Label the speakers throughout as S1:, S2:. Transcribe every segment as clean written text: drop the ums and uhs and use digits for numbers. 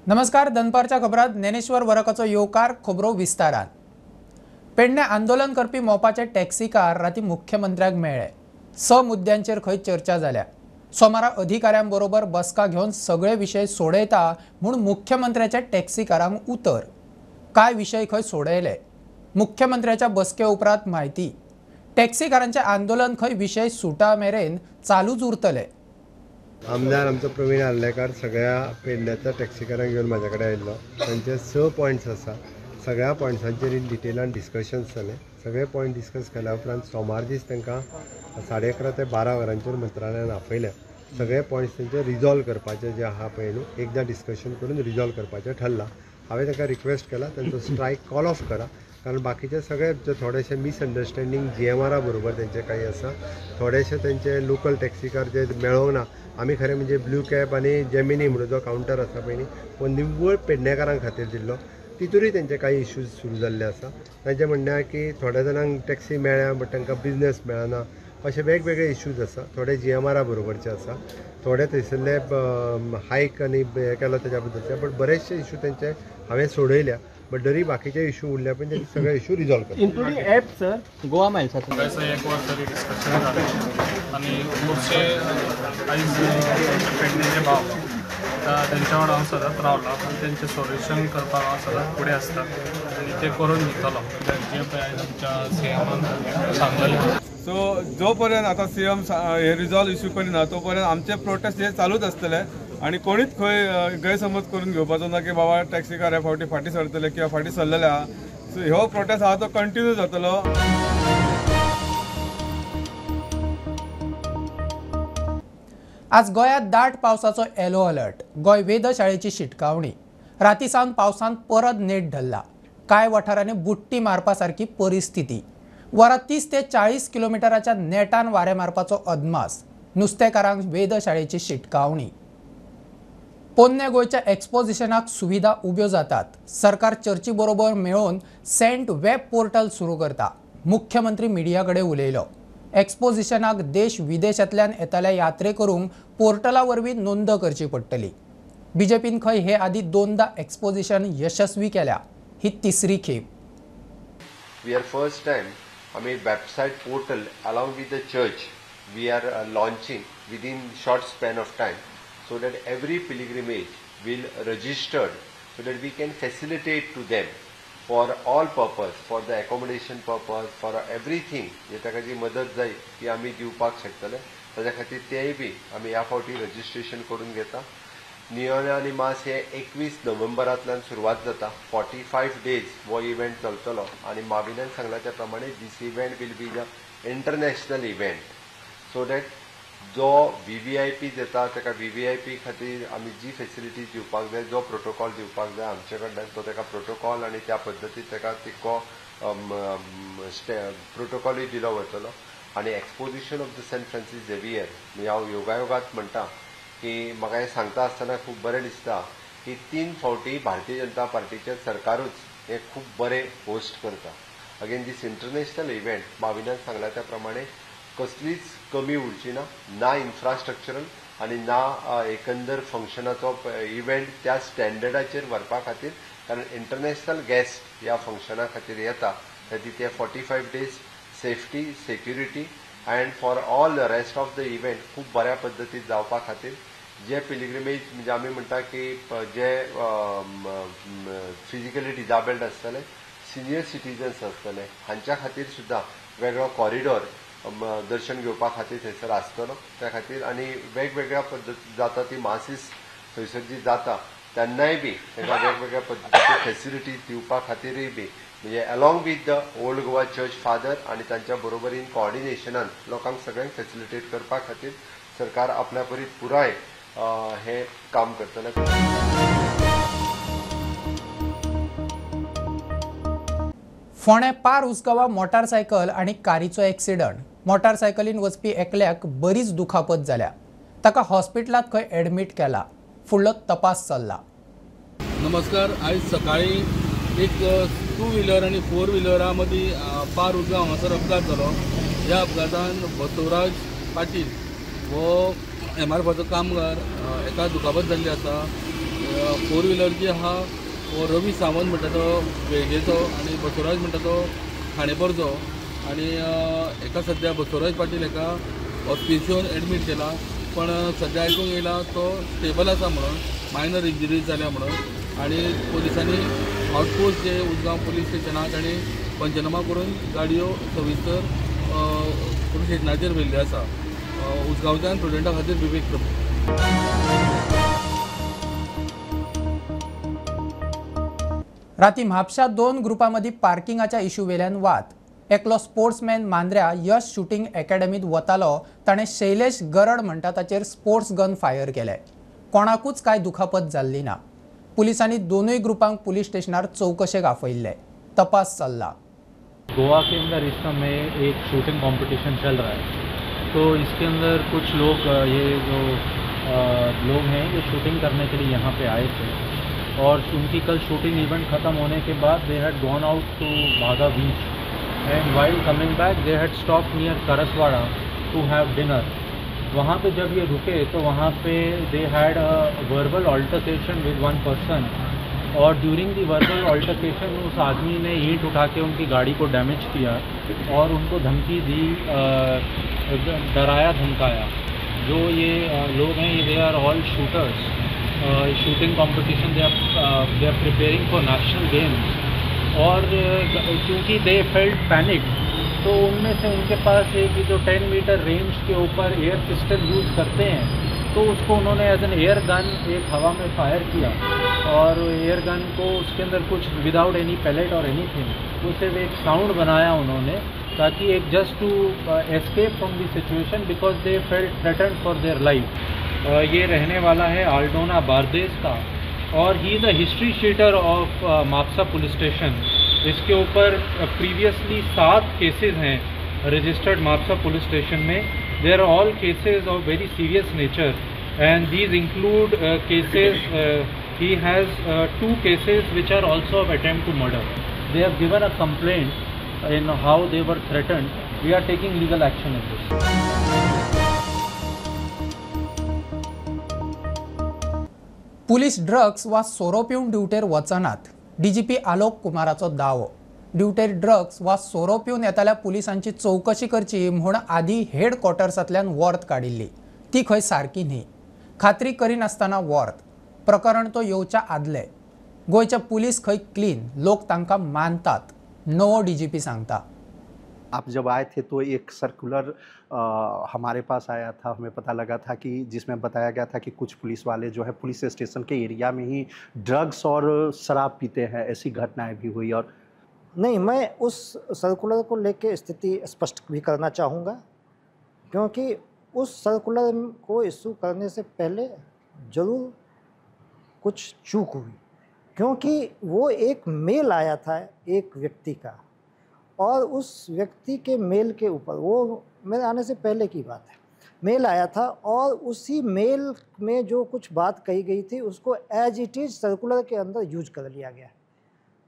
S1: नमस्कार. दनपारच्या खबरात ज्ञानेश्वर वरकाचो येवकार खबरो विस्तारात. पेडणे आंदोलन करपी मोपाचे टॅक्सीकार राती मुख्यमंत्र्याक मेळ्ळे. 6 मुद्द्यांचेर खंय चर्चा जाल्या. सोमारा अधिकाऱ्यांबरोबर बसका घेवन सगळे विषय सोडयता म्हूण मुख्यमंत्र्याच्या टॅक्सीकारांक उतर. काय विषय खंय सोडयले. मुख्यमंत्र्याच्या बसके उपरांत म्हायती. टॅक्सीकारांचे आंदोलन खंय विषय सुटा मेरेन चालूच उरतले.
S2: आमदार आमचो प्रवीण आर्लेकर सगळ्या पेडण्याच्या टॅक्सीकारांक घेवन म्हाजे कडेन आयिल्लो. तांचे 6 पॉयंट्स आसा. सगळ्या पॉयंट्सांचेर इन डिटेलान डिस्कशन्स जाले. सगळे पॉयंट डिस्कस केल्या उपरांत सोमार दीस तांकां 11:30 ते 12 वरांचेर मंत्रालयान आपयल्या. सगळे पॉयंट्स तेंचे रिजॉल्व करपाचे जे आहा पळय न्हू, एकदां डिस्कशन करून रिजॉल्व करपाचें ठरलां. हांवें ताका रिक्वेस्ट केला तांचो स्ट्रायक कॉल ऑफ करा, कारण बाकीचे सगळे जे थोडेशे मिसअंडरस्टँडींग GMR बरोबर तेंचे काही आसा. थोडेशे तेंचे लोकल टॅक्सीकार जे मेळोंक ना. आमी खरें म्हणजे ब्लू कॅब आनी जेमिनी म्हणून जो कावंटर आसा पळय न्ही, तो निव्वळ पेडणेकारां खातीर दिल्लो. तितूरय तेंचे काही इश्यूज सुरू जाल्ले आसा. तांचें म्हणणें आसा की थोड्या जाणांक टॅक्सी मेळ्ळ्या बट तांकां बिजनेस मेळना. अशे वेगवेगळे इश्यूज आसा. थोडे GMR बरोबरचे आसा, थोडे थंयसरले हायक आनी हें केलो तेज्या बद्दलचे. बट बरेचशे इश्यू तेंचे हांवें सोडयल्या. बट जरी बाकीचे इश्यू उरल्या पण ते सगळे इश्यू रिजॉल्व करतात.
S3: Including app sir Goa Miles
S4: एक वर तरी डिस्कशन जालें आनी खुबशे आयज पेडणेचे भाव तेंच्या वांगडा हांव सदांच रावला. पण तेंचें सोल्युशन करपाक हांव सदांच फुडें आसता आनी ते करून दितलो जे पळय आयज आमच्या CMान सांगलेलें.
S5: सो जो पर्यंत आता CM हे रिजॉल्व इश्यू करिना तो पर्यंत आमचे प्रोटेस्ट हे चालूच आसतले. आणि कोणीच खंय गैरसमज करून घेवपाचो ना की बाबा टॅक्सीकार ह्या फावटी फाटी सरतले किंवा फाटी सरलेले आहा. सो हो प्रोटेस्ट आहा तो कंटिन्यू जातलो.
S1: आज गोंयांत दाट पावसाचो येलो अलर्ट. गोंय वेधशाळेची शिटकावणी. राती सावन पावसान परत नेट धरला. कांय वाठारांनी बुट्टी मारपा सारकी परिस्थिती. वरां 30 ते 40 किलोमिटराच्या नेटान वारे मारपाचो अदमास. नुस्तेकारांक वेधशाळेची शिटकावणी. पोन्ने गोंयच्या एक्सपोजिशनाक सुविधा उब्यो जातात. सरकार चर्ची बरोबर मेळोवन सेंट वेब पोर्टल सुरू करता. मुख्यमंत्री मिडिया कडेन उलयलो. एक्सपोजिशनाक देश विदेशांतल्यान येताल्या यात्रेकरूंक पोर्टला वरवीं नोंद करची पडटली. BJPन खंय हे आदी 2दा एक्सपोजिशन यशस्वी केल्या. ही तिसरी खेप.
S6: We are first time आमी website portal along with the church we are launching within short span of time, so that every pilgrimage will registered, so that we can facilitate to them for all purpose, for the accommodation purpose, for everything जे ताका जी मदत जाय ती आमी दिवपाक शकतले. ताज्या खातीर तेय बी आमी ह्या फावटी रजिस्ट्रेशन करून घेता. नियोना आनी मास हे 21 नोव्हेंबरांतल्यान सुरवात जाता. 45 डेज हो इव्हेंट चलतलो आनी माविनान सांगला त्या प्रमाणे this event will be the international event, so that जो VVIP येता ताका VVIP खातीर आमी जी फेसिलिटीज दिवपाक जाय, जो प्रोटोकॉल दिवपाक जाय आमचे कडल्यान, तो ताका प्रोटोकॉल आनी त्या पद्दतीन ताका तिको प्रोटोकॉलूय दिलो वतलो. आनी exposition of the saint Francis Xavier म्हणजे हांव योगायोगात म्हणटा की म्हाका हें सांगता आसतना खूब बरें दिसता की 3 फावटी भारतीय जनता पार्टीचें सरकारूच हें खूब बरें होस्ट करता. अगेन दीस इंटरनॅशनल इव्हेंट माविनान सांगला त्या प्रमाणे कसलीच कमी उरची ना इन्फ्रास्ट्रक्चरल आनी ना एकंदर फंक्शनाचो इव्हेंट त्या स्टँडर्डाचेर व्हरपा खातीर. कारण इंटरनॅशनल गेस्ट ह्या फंक्शना खातीर येता ताची ते 45 days safety, security and for all the rest of the event खूब बऱ्या पद्दतीन जावपा खातीर जे पिलिग्रिमेज म्हणजे आमी म्हणटा की जे फिजिकली डिजाबल्ड आसतले, सिनियर सिटीजन्स आसतले, हांच्या खातीर सुद्दां वेगळो कॉरिडॉर दर्शन घेवपा खातीर थंयसर आसतलो. त्या खातीर आनी वेगवेगळ्या पद्दती जाता ती मासीस थंयसर जी जाता तेन्नाय बी तांकां वेगवेगळ्या पद्दतीची फेसिलिटीज दिवपा खातीरय बी म्हणजे along with the old Goa church father आनी तांच्या बरोबरीन कॉर्डिनेशनान लोकांक सगळ्यांक फेसिलिटेट करपा खातीर सरकार आपल्या परी पुराय हे काम करतले.
S1: फोंडे पार उसगांवा मोटारसायकल आनी कारीचो एक्सिडंट. मोटारसायकलीन वचपी एकल्याक बरीच दुखापत जाल्या. ताका हॉस्पिटलांत खंय एडमीट केला. फुडलो तपास चल्ला.
S7: नमस्कार. आयज सकाळी एक 2 व्हिलर आणि 4 व्हिलरा मदीं पार उसगांव हांगासर अपघात जालो. ह्या अपघातान बसवराज पाटील हो MRFचो कामगार एका दुखापत जाल्ली आसा. फोर व्हिलर जी आहा वो रवी सावंत म्हणटा तो वेळगेचो आनी बसवराज म्हणटा तो खाणेपरचो आनी एका सध्या बसवराज पाटील एका हॉस्पिटलान एडमीट केला पण सध्या आयकूंक येयला तो स्टेबल आसा म्हणून मायनर इंजरीज जाल्या म्हणून आनी पुलिसांनी आउटपोस्ट जे उजगांव पुलीस स्टेशनाक आनी पंचनामा करून गाडयो सविस्तर पुलीस स्टेशनाचेर व्हेल्ल्यो आसा. उजगांवच्यान स्टुडंटा खातीर विवेक प्रभू.
S1: राती म्हापशा 2 ग्रुपांमदी पार्किंगाच्या इश्यू वेल्यान वाद. एकलो स्पोर्ट्समॅन मांद्र्या यश शूटिंग अकॅडमीत वतालो ताणें शैलेश गरड म्हणटा ताचेर स्पोर्ट्स गन फायर केले. कोणाकूच काय दुखापत जाल्ली ना. पुलिसांनी दोनूय ग्रुपांक पुलिस स्टेशनार चौकशेक आफयल्ले. तपास चल्ला.
S8: गोवा के अंदर इस समय एक शूटिंग कंपटीशन चल रहा है, तो इसके अंदर कुछ लोग ये जो लोग हैं ये शूटिंग करने के लिए यहाँ पे आए थे और उनकी कल शूटिंग इवेंट ख़त्म होने के बाद they had gone out to Baga beach and while coming back they had stop near Karaswada to have dinner. वहाँ पे जब ये रुके तो वहाँ पे they had a verbal altercation with one person और ड्यूरिंग दी वर्बल ऑल्टरकेशन उस आदमी ने ईंट उठा के उनकी गाड़ी को डैमेज किया और उनको धमकी दी, डराया धमकाया. जो ये लोग हैं they are all shooters. Shooting competition they are preparing for national games और क्योंकि दे फेल्ट पैनिक तो उनमें से उनके पास एक जो 10 मीटर रेंज के ऊपर एयर पिस्टल यूज़ करते हैं तो उसको उन्होंने एज एन एयर गन एक हवा में फायर किया और एयर गन को उसके अंदर कुछ विदाउट एनी पैलेट और एनीथिंग उसे एक साउंड बनाया उन्होंने ताकि एक just to escape from the situation because they felt threatened for their life. ये रहने वाला है आल्डोना बारदेस का और he is a history sheeter of Mapusa police station. इसके ऊपर प्रीवियसली 7 केसेस हैं रजिस्टर्ड मापसा पुलिस स्टेशन में. There are all cases of very serious nature and these include cases. He has 2 cases which are also of attempt to murder. They have given a complaint in how they were threatened. We are taking legal action in this.
S1: Police drugs वा सोरो पिवन ड्युटेर वचनात. DGP Alok कुमाराचो दावो. ड्युटेर drugs वा सोरो पिवन येताल्या पुलिसांची चौकशी करची म्हूण आदी हेडक्वॉर्टर्सांतल्यान वर्त काडिल्ली. ती खंय सारकी न्ही. खात्री करिनासतना वर्त. प्रकरण तो येवच्या आदले. गोंयचे पुलीस खंय क्लीन. लोक तांकां मानतात. नवो डीजीपी सांगता.
S9: आप जब आए थे तो एक सर्कुलर हमारे पास आया था, हमें पता लगा था कि जिसमें बताया गया था कि कुछ पुलिस वाले जो है पुलिस स्टेशन के एरिया में ही ड्रग्स और शराब पीते हैं, ऐसी घटनाएं भी हुई. और
S10: नहीं, मैं उस सर्कुलर को लेके स्थिति स्पष्ट भी करना चाहूँगा क्योंकि उस सर्कुलर को इशू करने से पहले ज़रूर कुछ चूक हुई क्योंकि वो एक मेल आया था एक व्यक्ति का और उस व्यक्ति के मेल के ऊपर, वो मेरे आने से पहले की बात है, मेल आया था और उसी मेल में जो कुछ बात कही गई थी उसको एज इट इज़ सर्कुलर के अंदर यूज कर लिया गया.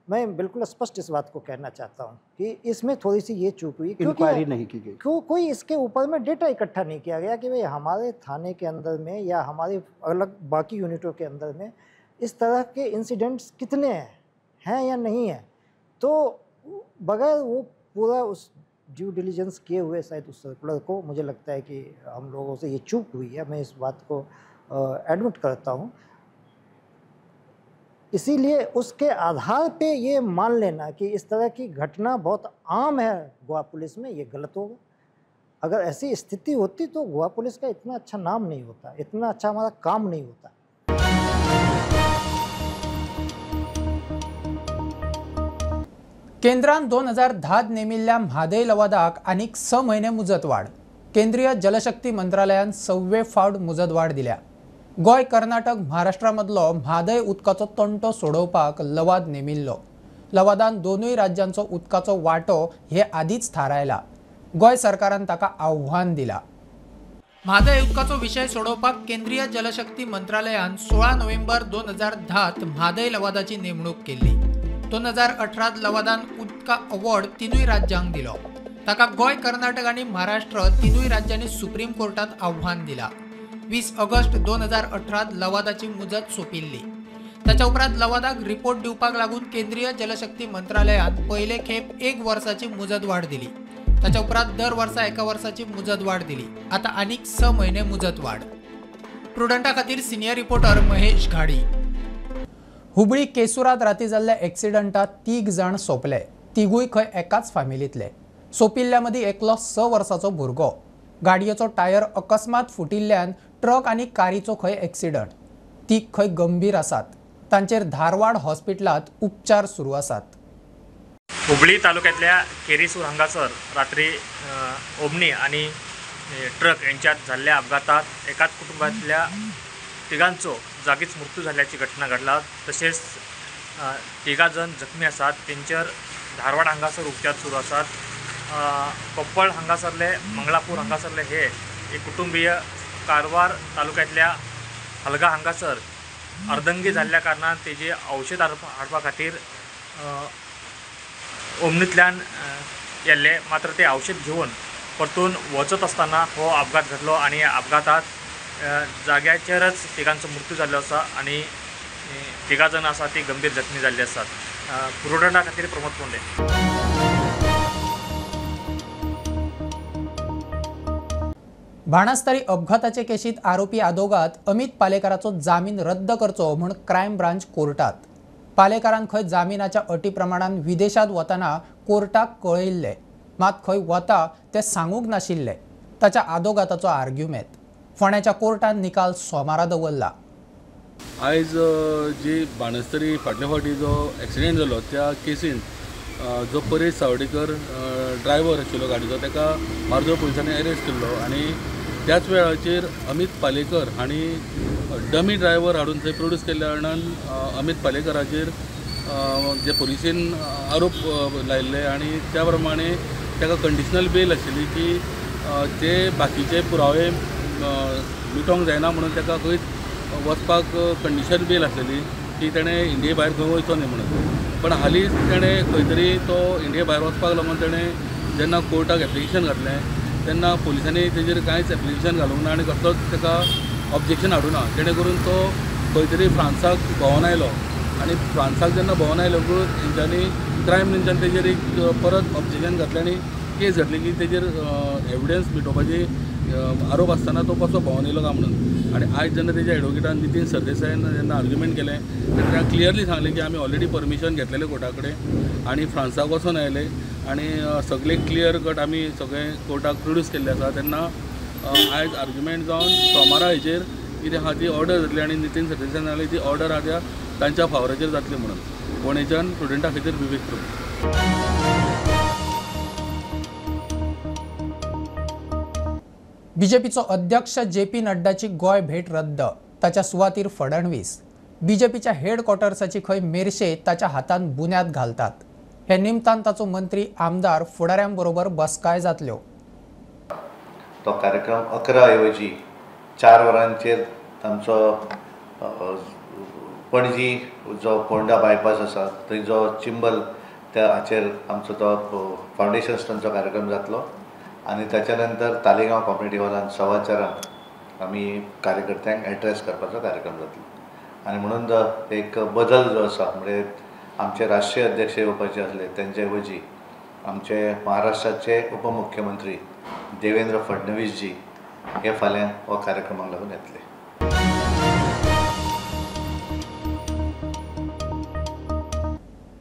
S10: मैं बिल्कुल स्पष्ट इस बात को कहना चाहता हूँ कि इसमें थोड़ी सी ये चूक हुई क्योंकि
S9: इंक्वायरी नहीं की गई.
S10: कोई इसके ऊपर में डेटा इकट्ठा नहीं किया गया कि भाई हमारे थाने के अंदर में या हमारे अलग बाकी यूनिटों के अंदर में इस तरह के इंसिडेंट्स कितने हैं या नहीं है. तो बगैर वो पूरा उस ड्यू डिलीजेंस किए हुए शायद उस सर्कुलर को, मुझे लगता है कि हम लोगों से ये चूक हुई है. मैं इस बात को एडमिट करता हूँ. इसीलिए उसके आधार पे ये मान लेना कि इस तरह की घटना बहुत आम है गोवा पुलिस में, ये गलत होगा. अगर ऐसी स्थिति होती तो गोवा पुलिस का इतना अच्छा नाम नहीं होता, इतना अच्छा हमारा काम नहीं होता.
S1: केंद्रान 2010 नेमिल्ल्या म्हादय लवादाक आनीक 6 म्हयने मुजतवाड. केंद्रीय जलशक्ती मंत्रालयान 6वे फावट मुजतवाड दिल्या. गोंय, कर्नाटक, महाराष्ट्रामधलो म्हादय उदकाचो तंटो सोडोवपाक लवाद नेमिल्लो. लवादान दोनूय राज्यांचो उदकाचो वांटो हे आदींच थारायला. गोंय सरकारान ताका आव्हान दिला. म्हादय उदकाचो विशय सोडोवपाक केंद्रीय जलशक्ती मंत्रालयान 16 नोव्हेंबर 2010 म्हादय लवादाची नेमणूक केल्ली. 2018 लवादान उदका अवॉर्ड 3 राज्यांक दिलो. ताका गोंय, कर्नाटक आनी महाराष्ट्र 3 राज्यांनी सुप्रीम कोर्टात आव्हान दिला. 20 ऑगस्ट 2018 लवादाची मुजत सोंपिल्ली. ताच्या उपरांत लवादाक रिपोर्ट दिवपाक लागून केंद्रीय जलशक्ती मंत्रालयात पहिले खेप 1 वर्साची मुजतवाड दिली। ताच्या उपरांत दर वर्सा 1 वर्साची मुजतवाड दिली। आता आनीक 6 महिने मुजतवाड। प्रुडंटा खातीर सिनियर रिपोर्टर महेश घाडी। हुबळी केसुरात राती जाल्ल्या एक्सिडंटात 3 जण सोंपले। तिगूय खंय एकाच फॅमिलीतले। सोपिल्ल्या मदीं एकलो 6 वर्साचो भुरगो। गाडयेचो टायर अकस्मात फुटिल्ल्यान ट्रक आनी कारीचो खंय एक्सिडंट। ती खंय गंभीर आसात। तांचेर धारवाड हॉस्पिटलात उपचार सुरू आसात।
S3: हुबळी तालुक्यातल्या केरीसूर हांगासर रात्री ओमनी आणि ट्रक यांच्यात झालेल्या अपघातात एकाच कुटुंबातल्या तिघांचो जागीच मृत्यू झाल्याची घटना घडला। तसेच 3 जण जखमी आसात। त्यांचेर धारवाड हांगासर उपचार सुरू आसात। कोप्पळ हांगासरले मंगळापूर हांगासरले हे एक कुटुंबीय कारवार तालुक्यातल्या हलगा हांगासर अर्दंगी झाल्ल्या कारणान तेजी औषध हाडपा खातीर ओमनीतल्यान येल्ले। मात्र ते औषध घेवन परतून वचत असताना हो अपघात घडलो आणि अपघातात जाग्याचेरच 3 मृत्यू जाल्लो आसा आणि 3 जण आसा ती गंभीर जखमी जाल्ली आसात। प्रुडंटा खातीर प्रमोद पोंडे।
S1: बाणस्तारी अपघाताचे केशीत आरोपी आदोगात अमित पालेकराचो जामीन रद्द करचो म्हूण क्रायम ब्रांच कोर्टात। पालेकरान खंय जामिनाच्या अटी प्रमाणान विदेशात वतना कोर्टाक कळयल्ले, मात खंय वता ते सांगूंक नाशिल्ले। ताच्या आदोगाताचो आर्ग्युमेंट फोंड्याच्या कोर्टान निकाल सोमारा दवरला।
S7: आयज जी बाणस्तारी फाटल्या फावटी जो एक्सिडेंट जालो त्या केसीन जो परेश सावडेकर ड्रायव्हर आशिल्लो गाडीचो ताका मार्दोळ पुलिसांनी अरेस्ट केल्लो आणि त्याच वेळाचेर अमित पालेकर हांणी डमी ड्रायव्हर हाडून थंय प्रोड्यूस केल्ल्या कारणान अमित पालेकराचेर जे पुलिसेन आरोप लायिल्ले आणि त्या प्रमाणे ताका कंडिशनल बेल आशिल्ली की ते बाकीचे पुरावे मिटोवंक जायना म्हणून ताका खंयच वचपाक कंडिशन बेल आसलेली की तेणें इंडिये भायर खंय वयचो न्ही म्हणून। पण हालींच तेणें खंय तरी तो इंडिये भायर वचपाक लागून तेणें जेन्ना कोर्टाक एप्लिकेशन घातलें तेन्ना पुलिसांनी तेजेर कांयच एप्लिकेशन घालूंक ना आणि कसलोच ताका ऑब्जेक्शन हाडूं ना। जेणे करून तो खंय तरी फ्रांसाक भोंवून आयलो आणि फ्रांसाक जेन्ना भोंवून आयलोकूच तेंच्यांनी क्रायम ब्रांचान तेजेर एक परत ऑब्जेक्शन घातलें आनी केस घातली की तेजेर एविडन्स मिटोवपाची आरोप आसतना तो कसो भोंवून येयलो काय म्हणून। आणि आयज जेन्ना तेज्या एडवोकेटान नितीन सरदेसायन जेन्ना आर्ग्युमेंट केलें तेन्ना ताणें क्लियरली सांगलें की आमी ऑलरेडी परमिशन घेतलेलें कोर्टा कडेन आणि फ्रांसाक वचून आयले आणि सगळे क्लियर कट आमी सगळे कोर्टाक प्रोड्यूस केल्ले आसा। तेन्ना आयज आर्ग्युमेंट जावन सोमारा हेजेर कितें आहा ती ऑर्डर जातली आणि नितीन सरदेसायन सांगलें ती ऑर्डर आहा त्या तांच्या फावराचेर जातली म्हणून। फोंडेच्यान स्टुडंटा खातीर विवेक प्रभू।
S1: बीजेपीचो अध्यक्ष JP नड्डाची गोय भेट रद्द। ताच्या सुवातीर फडणवीस। बीजेपीच्या हेडक्वॉर्टर्साची खंय मेरशे ताच्या हातान बुन्याद घालतात। हे निमतान ताचो मंत्री आमदार फुडाऱ्यांबरोबर बसकाय जातल्यो।
S11: तो कार्यक्रम 11 ऐवजी 4 वरांचेर तांचो पणजी जो फोंडा बायपास आसा थंय जो चिंबल त्या हाचेर आमचो तो फावंडेशन स्टोनचो कार्यक्रम जातलो आणि त्याच्या नंतर तालेगांव कॉम्युनिटी हॉलान 4:15 आमी कार्यकर्त्यांक एड्रेस करपाचो कार्यक्रम जातलो। आणि म्हणून एक बदल जो आसा म्हणजे आमचे राष्ट्रीय अध्यक्ष येवपाचे आसले तेंचे ऐवजी आमचे महाराष्ट्राचे उपमुख्यमंत्री देवेंद्र फडणवीस जी हे फाल्यां हो कार्यक्रमाक लागून येतले।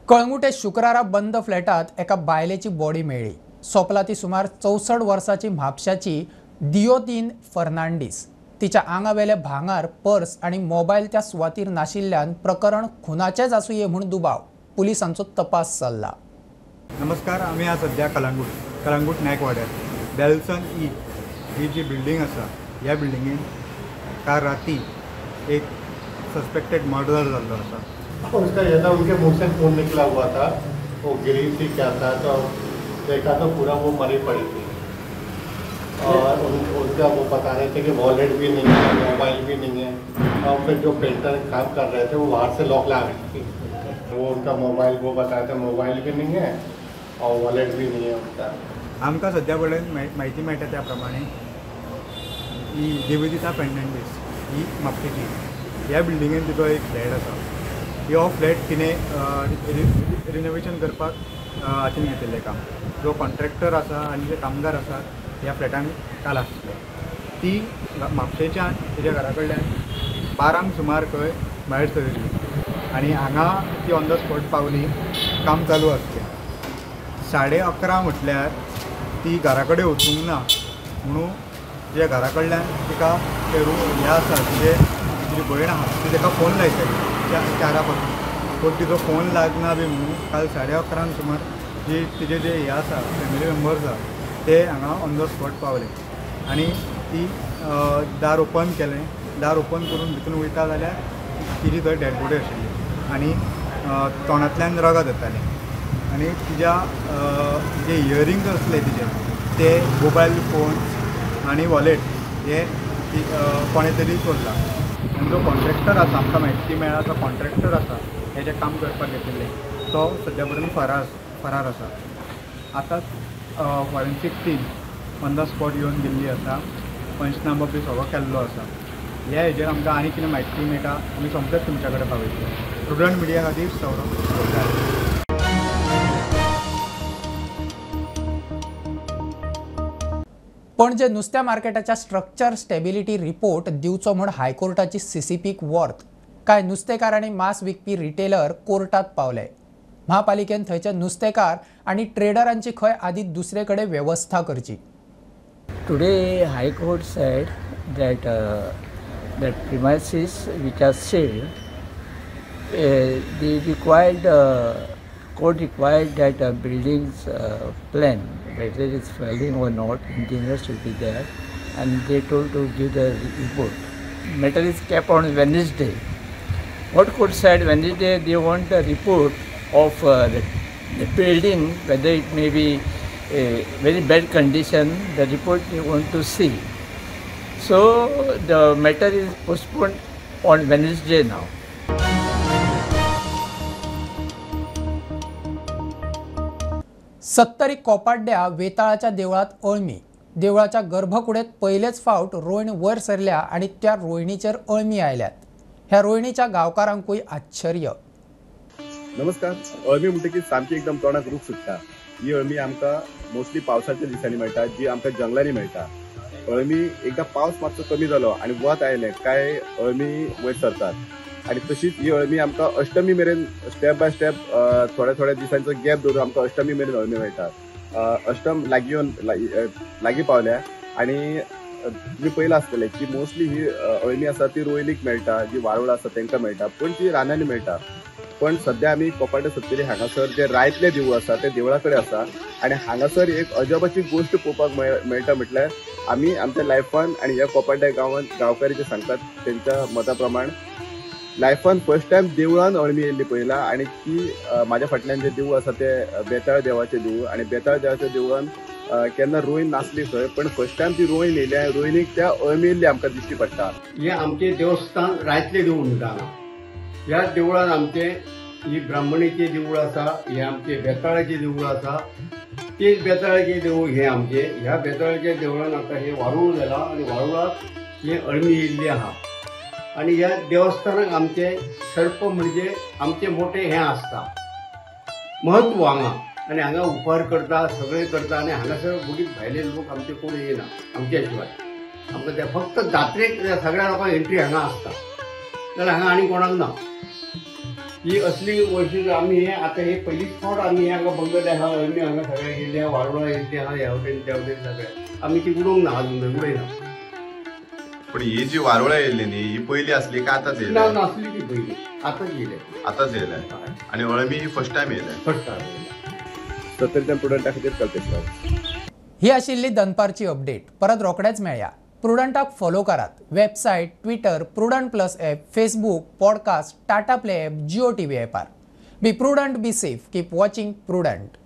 S1: कळंगुटे शुक्रारा बंद फ्लॅटात एका बायलेची बॉडी मेळ्ळी। सोपला ती सुमार 64 वर्साची म्हापशाची दियोतीन फर्नांडीस। तिच्या आंगावेले भांगार, पर्स आणि मोबाईल त्या सुवातीर नाशिल्ल्यान प्रकरण खुनाचेच आसूये म्हूण दुबाव। पुलिसांचो तपास चल्ला।
S12: नमस्कार, आम्ही आज सध्या कलंगूट नायक वाड्यार बेल्सन ही जी बिल्डिंग आसा ह्या बिल्डिंगेन काल राती एक सस्पेक्टेड मर्डर जाल्लो आसा।
S13: उसका ये था उनके मुंह से खून निकला हुआ था, वो गिरी थी क्या था तो देखा तो पूरा वो मरी पड़ी थी और उनका वो बता रहे थे कि वॉलेट भी नहीं है, मोबाइल भी नहीं है और फिर जो पेंटर काम कर रहे थे वो बाहर से लॉक ला रही थी। वो उनका मोबाइल वो बताया था मोबाइल भी नहीं है और वॉलेट भी नहीं है उनका।
S12: आमकां सद्या पर्यंत म्हायती मेळटा त्या प्रमाणे ही देवजिता फर्नांडीस ही म्हापशेची ह्या बिल्डिंगेन तिचो एक फ्लॅट आसा हो फ्लॅट तिणें रिनोवेशन करपाक हातीन घेतिल्लें काम. जो कॉन्ट्रॅक्टर आसा आनी जे कामगार आसात ह्या फ्लॅटान काल आसले. ती म्हापशेच्यान तेज्या घरा कडल्यान 12 सुमार खंय भायर सरली आनी हांगा ती ऑन द स्पॉट पावली. काम चालू आसलें. 11:30 म्हटल्यार ती घरा कडेन वचूंक ना म्हणून जे घरा कडल्यान तिका ते हे आसा तिजी भयण आसा ती ताका फोन लायताली 4 पासून. पूण तिजो फोन लागना बी म्हणून काल 11:30 सुमार जी तिजे जे हे आसा फॅमिली मेंबर्स आसा ते हांगा ऑन द स्पॉट पावले आनी ती दार ओपन केलें. दार ओपन करून भितून वयता जाल्यार तिजी थंय डॅड बॉडी आशिल्ली आनी तोंडांतल्यान रगत येतालें आनी तिज्या जे इयरिंग्स आसले तिजे ते मोबायल फोन आनी वॉलेट हे कोणे तरी चोरला. आनी जो कॉन्ट्रॅक्टर आसा आमकां म्हायती मेळ्ळा तो कॉन्ट्रॅक्टर आसा हेजें काम करपाक घेतिल्लें तो सद्या पर्यंत फरार आसा. आतां forensic team on the spot येवन गेल्ली आसा. पंचनामो बी सगळो केल्लो आसा. ह्या हेजेर आमकां आनी कितें म्हायती मेळटा आमी सोमतेच तुमच्या कडेन पावयतले. प्रुडंट मिडिया खातीर सौरभ जोरदार.
S1: पणजे नुस्त्या मार्केटाच्या स्ट्रक्चर स्टेबिलिटी रिपोर्ट दिवचो म्हूण हायकोर्टाची सीसीपीक वर्थ कांय नुस्तेकार आनी मांस विकपी रिटेलर कोर्टात पावले. महापालिकेन थंयचे नुस्तेकार आनी ट्रेडरांची खंय आदी दुसरे कडेन वेवस्था करची.
S14: Today, High Court said that that premises which are sealed, the required court required that buildings plan, whether it is falling or not, engineers should be there, and they told to give the report. Matter is kept on Wednesday. What court said Wednesday they want the report of the building, whether it may be a very bad condition, the report they want to see. So the matter is postponed on Wednesday now.
S1: सत्तरी कोपाड्ड्या वेताळाच्या देवळात अळमी. देवळाच्या गर्भकुडेत पहिलेच फावट रोयण वयर सरल्या आनी त्या रोयणीचेर अळमी आयल्यात. ह्या रोयणीच्या गांवकारांकूय आश्चर्य.
S15: नमस्कार. अळमी म्हणटकीर सामकी एकदम तोंडाक रूख सुट्टा. ही अळमी आमकां मोस्टली पावसाच्या दिसांनी मेळटा, जी आमकां जंगलांनी मेळटा. अळमी एकदां पावस मातसो कमी जालो आनी वत आयलें काय अळमी वयर सरतात. आनी तशीच ही अळमी आमकां अष्टमी मेरेन स्टेप बाय स्टेप थोड्या थोड्या दिसांचो गॅप दवरून आमकां अष्टमी मेरेन अळमी मेळटा. अष्टम लागीं पावल्या आनी तुमी पयलां आसतलें की मोस्टली ही अळमी आसा ती रोयलीक मेळटा, जी वारुळां आसा तांकां मेळटा, पूण ती रानांनी मेळटा. पण सध्या आमी कोपाड्डे सत्तरी हांगासर जे रायतले देवूळ आसा ते देवळा कडेन आसा आनी हांगासर एक अजबाची गोश्ट पळोवपाक मेळटा. म्हटल्यार आमी आमच्या लायफान आनी ह्या कोपाड्डे गांवांत गांवकारी जे सांगतात तेंच्या मता प्रमाण लायफान फर्स्ट टायम देवळान अळमी येयल्ली पळयला. आनी ती म्हाज्या फाटल्यान जे देवूळ आसा ते बेताळ देवाचें देवूळ आनी बेताळ देवाच्या देवळान केन्ना रोयन नासली खंय, पण फर्स्ट टायम ती रोयन येयली आनी रोयनीक त्या अळमी येयल्ली आमकां दिश्टी पडटा.
S16: हे आमचे देवस्थान रायतले देवूळ म्हणटा. ह्या देवळान आमचे ही ब्राह्मणीचे देवूळ आसा, हे आमचे बेताळाचे देवूळ आसा. ते बेताळाचे देवूळ हे आमचे. ह्या बेताळाच्या देवळान आतां हे वारुळ जाला आनी वारुळाक हे अळमी येयल्ली आहा. आनी ह्या देवस्थानाक आमचे सर्प म्हणजे आमचे मोठे हे आसता महत्व हांगा. आनी हांगा उपहार करता, सगळे करता आनी हांगासर बुडीत भायले लोक आमचे कोण येना आमच्या शिवाय. आमकां ते फक्त जात्रेक सगळ्या लोकांक एंट्री हांगा आसता, जाल्यार हांगा आनी कोणाक ना. ही असली वैशिश्ट आमी हे आतां हे पयलींच फावट आमी हे हांगा बंगले आहा, अळमी हांगा सगळे गेले आहा, वारुळा येयल्ली आहा, ह्या वटेन त्या वटेन सगळे आमी ती उडोवंक ना अजून उडयना.
S15: पण ही जी वारुळा येयल्ली न्ही ही पयली आसली काय आतांच येयल्या?
S16: ना नासली ती पयली, आतांच येयल्या.
S15: आतांच येयल्या आनी अळमी ही फर्स्ट टायम येयल्या.
S16: First time.
S15: सत्तरीच्या प्रुडंटा खातीर कल्पेश राव.
S1: ही आशिल्ली दनपारची अपडेट. परत रोखडेच मेळया. प्रुडंटाक फॉलो करात. Website, Twitter, Prudent Plus app, Facebook, podcast, Tata Play app, Jio TV ॲपार. Be Prudent, be safe, keep watching prudent.